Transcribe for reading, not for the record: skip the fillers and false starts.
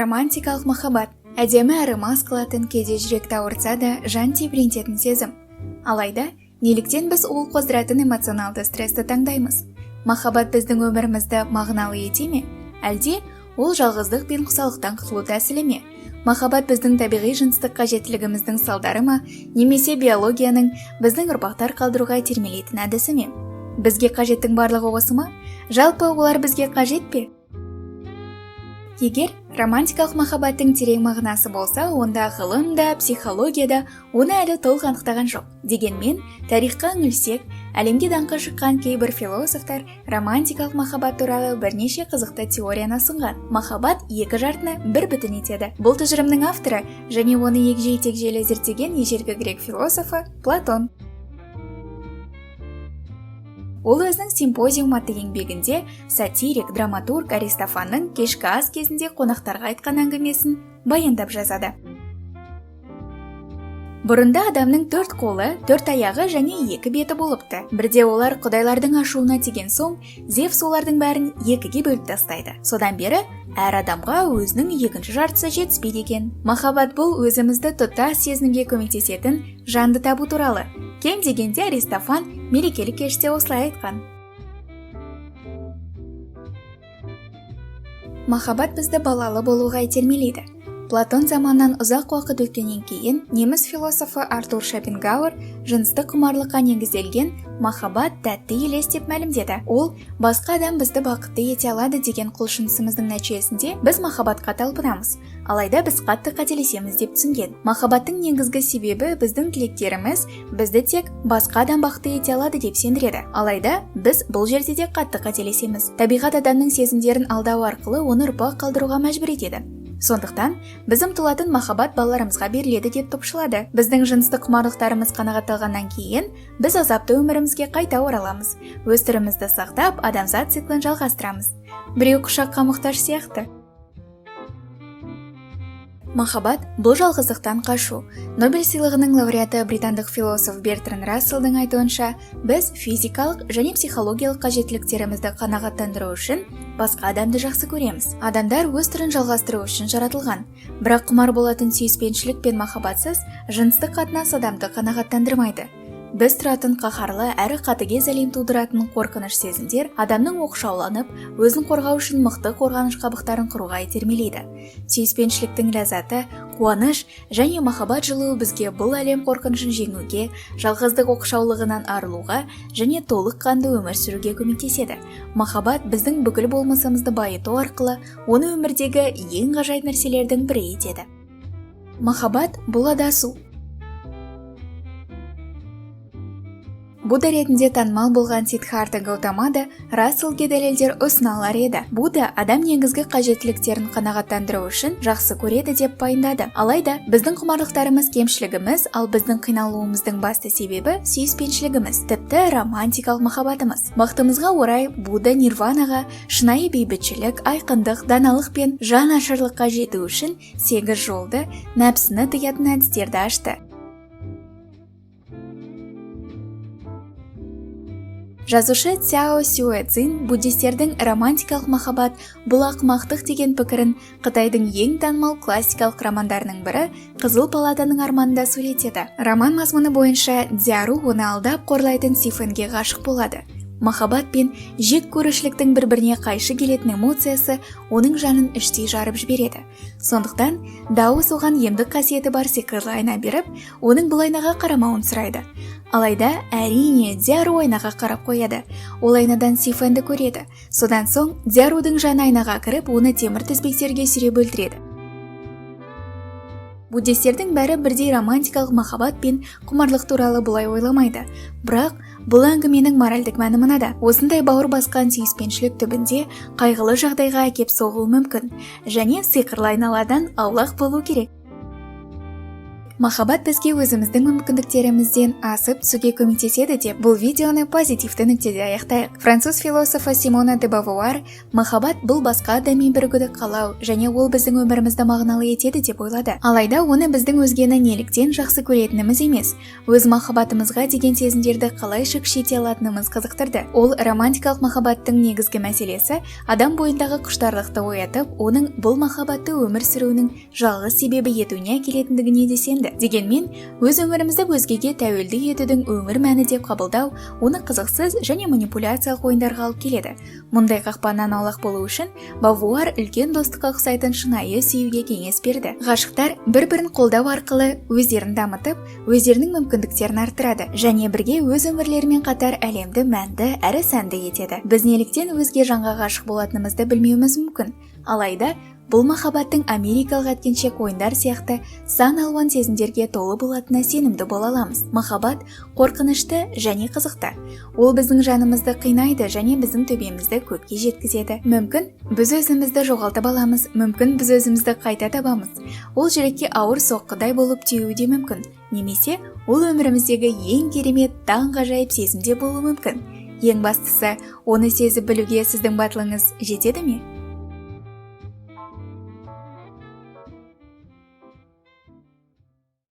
Романтикалық махаббат әдемі әрі мас қылатын, кейде жүректі ауыртса да жан тебірентетін сезім. Алайда, неліктен біз ол қоздыратын эмоционалды стрессті таңдаймыз? Махаббат біздің өмірімізді мағыналы ете ме? Әлде ол жалғыздық пен құсалықтан құтылу тәсілі ме? Махаббат біздің табиғи жыныстық қажеттілігіміздің салдары ма, немесе биологияның біздің ұрпақтар қалдыруға итермелейтін әдісі ме? Бізге қажеттің барлығы осы ма? Жалпы олар бізге қажет пе? Егер романтикалық махаббаттың терең мағынасы болса, онда ғылым да, психология да оны әлі толық анықтаған жоқ. Дегенмен, тарихқа үңілсек, әлемге даңқы шыққан кейбір философтар романтикалық махаббат туралы бірнеше қызықты теорияны ұсынған. Махаббат екі жартыны бір бүтін етеді. Бұл тұжырымның авторы және оны егжей-тегжейлі зерттеген ежелгі грек философы Платон. Ол өзінің симпозиум атты еңбегінде сатирик, драматург Аристофанның кешкі ас кезінде қонақтарға айтқан әңгімесін баяндап жазады. Бұрында адамның 4 қолы, 4 аяғы және 2 беті болыпты. Бірде олар құдайлардың ашуына тиген соң, Зевс олардың бәрін 2-ге бөліп тастайды. Содан бері әр адамға өзінің екінші жартысы жетіспейді екен. Махаббат бұл өзімізді тұтас сезінуге көмектесетін жанды табу туралы. Кем дегенде Аристофан мерекелік кеште осылай айтқан. Махаббат бізді балалы болуға итермелейді. Платон заманнан ұзақ уақыт өткеннен кейін неміс философы Артур Шопенгауэр жыныстық құмарлыққа негізделген махаббат тәтті елес деп мәлімдеді. Ол басқа адам бізді бақытты ете алады деген құлшынысымыздың нәтижесінде біз махаббатқа талпынамыз. Алайда біз қатты қателесеміз деп түсінген. Махаббаттың негізгі себебі біздің тілектеріміз бізді тек басқа адам бақытты ете алады деп сендіреді. Алайда біз бұл жерде де қатты қателесеміз. Табиғат адамның сезімдерін алдау арқылы оны ұрпақ қалдыруға мәжбүр етеді. Сондықтан, біз ұмтылатын махаббат балаларымызға беріледі деп топшылады. Біздің жыныстық құмарлықтарымыз қанағатталғаннан кейін, біз азапты өмірімізге қайта ораламыз. Өз түрімізді сақтап, адамзат циклін жалғастырамыз. Біреу құшаққа мұқтаж сияқты. Махаббат бұл жалғыздықтан қашу. Нобель сыйлығының лауреаты британдық философ Бертранд Расселдың айтуынша, біз физикалық және психологиялық қажеттіліктерімізді қанағаттандыру үшін басқа адамды жақсы көреміз. Адамдар өз түрін жалғастыру үшін жаратылған. Бірақ құмар болатын сүйіспеншілік пен махаббатсыз жыныстық қатынас адамды қанағаттандырмайды. Біз тұратын қаһарлы әрі қатыгез әлем тудыратын қорқыныш сезімдер адамның оқшауланып, өзін қорғау үшін мықты қорғаныш қабықтарын құруға итермелейді. Сүйіспеншіліктің ләззаты, қуаныш және махаббат жылуы бізге бұл әлем қорқынышын жеңуге, жалғыздық оқшаулығынан арылуға және толыққанды өмір сүруге көмектеседі. Махаббат біздің бүкіл болмысымызды байыту арқылы оны өмірдегі ең ғажайып нәрселердің бірі етеді. Махаббат бұл адасу. Будда ретінде танымал болған Сиддхартха Гаутама да Расселге дәлелдер ұсына алар еді. Будда адам негізгі қажеттіліктерін қанағаттандыру үшін жақсы көреді деп пайымдады. Алайда, біздің құмарлықтарымыз кемшілігіміз, ал біздің қиналуымыздың басты себебі сүйіспеншілігіміз, тіпті романтикалық махаббатымыз. Бақытымызға орай Будда нирванаға, шынайы бейбітшілік, айқындық, даналық пен жан ашырлыққа жету үшін 8 жолды, нәпсіні тыятын әдістерді ашты. Жазушы Цяо Сюэцин буддистердің романтикалық махаббат бұл ақымақтық деген пікірін Қытайдың ең танымал классикалық романдарының бірі Қызыл палатаның арманында суреттеді. Роман мазмұны бойынша Дзяру оны алдап қорлайтын Сифэнге ғашық болады. Махаббат пен жек көрушіліктің бір-біріне қайшы келетін эмоциясы оның жанын іштей жарып жібереді. Сондықтан, Даос оған емдік қасиеті бар сиқырлы айна беріп, оның бұл айнаға қарамауын сұрайды. Алайда, әрине, Дзяру айнаға қарап қояды. Ол айнадан Сифэнді көреді. Содан соң, Дзярудың жаны айнаға кіріп, оны темір тізбектерге сүйреп өлтіреді. Буддистердің бәрі бірдей романтикалық махаббат пен құмарлық туралы бұлай ойламайды. Бірақ, бұл әңгіменің моральдік мәні мынада. Осындай бауыр басқан сүйіспеншілік түбінде қайғылы жағдайға әкеп соғуы мүмкін, және сиқырлы айналадан аулақ болу керек. Махаббат бізге өзіміздің мүмкіндіктерімізден асып түсуге көмектеседі деп бұл видеоны позитивті нүктеде аяқтайық. Француз философы Симона де Бавуар махаббат бұл басқа адами бірігуді қалау және ол біздің өмірімізді мағыналы етеді деп ойлады. Алайда оны біздің өзгені неліктен жақсы көретініміз емес, өз махаббатымызға деген сезімдерді қалайша күшейте алатынымыз қызықтырды. Ол романтикалық махаббаттың негізгі мәселесі адам бойындағы құштарлықты оятып, оның бұл махаббатты өмір сүруінің жалғыз себебі етуіне әкелетіндігіне де сенді. Дегенмен, өз өмірімізді өзгеге тәуелді етудің өмір мәні деп қабылдау, оны қызықсыз және манипуляциялық ойындарға алып келеді. Мұндай қақпаннан аулақ болу үшін Бавуар үлкен достыққа ұқсайтын шынайы сүюге кеңес берді. Ғашықтар бір-бірін қолдау арқылы өздерін дамытып, өздерінің мүмкіндіктерін арттырады және бірге өз өмірлерімен қатар әлемді мәнді әрі сәнді етеді. Біз неліктен өзге жанға ғашық болатынымызды білмеуіміз мүмкін. Алайда, бұл махаббаттың америкалық әткеншек ойындар сияқты сан алуан сезімдерге толы болатынына сенімді бола аламыз. Махаббат қорқынышты және қызықты. Ол біздің жанымызды қинайды және біздің төбемізді көкке жеткізеді. Мүмкін біз өзімізді жоғалтып аламыз, мүмкін біз өзімізді қайта табамыз. Ол жүрекке ауыр соққыдай болып тиюі де мүмкін. Немесе ол өміріміздегі ең керемет таңғажайып сезімде болуы мүмкін. Ең бастысы, оны сезіп білуге сіздің батылыңыз жетеді ме?